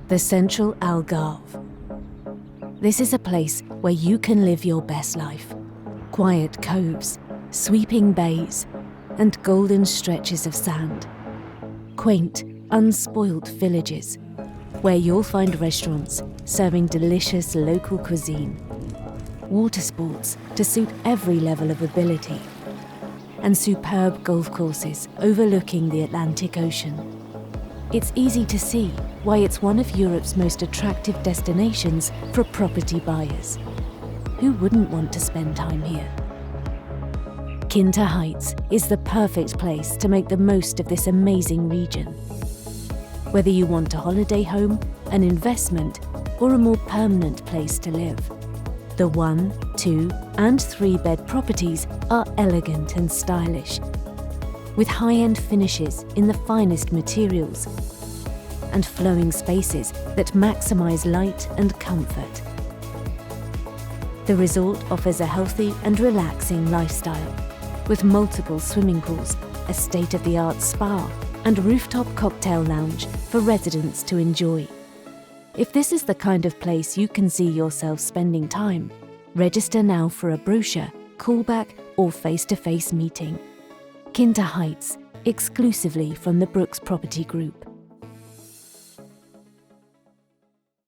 The central Algarve. This is a place where you can live your best life. Quiet coves, sweeping bays, and golden stretches of sand. Quaint, unspoilt villages, where you'll find restaurants serving delicious local cuisine. Water sports to suit every level of ability. And superb golf courses overlooking the Atlantic Ocean. It's easy to see why it's one of Europe's most attractive destinations for property buyers. Who wouldn't want to spend time here? Quinta Heights is the perfect place to make the most of this amazing region. Whether you want a holiday home, an investment, or a more permanent place to live, the 1, 2, and 3-bed properties are elegant and stylish, with high-end finishes in the finest materials and flowing spaces that maximize light and comfort. The resort offers a healthy and relaxing lifestyle, with multiple swimming pools, a state-of-the-art spa, and rooftop cocktail lounge for residents to enjoy. If this is the kind of place you can see yourself spending time, register now for a brochure, callback, or face-to-face meeting. Quinta Heights, exclusively from the Brookes Property Group.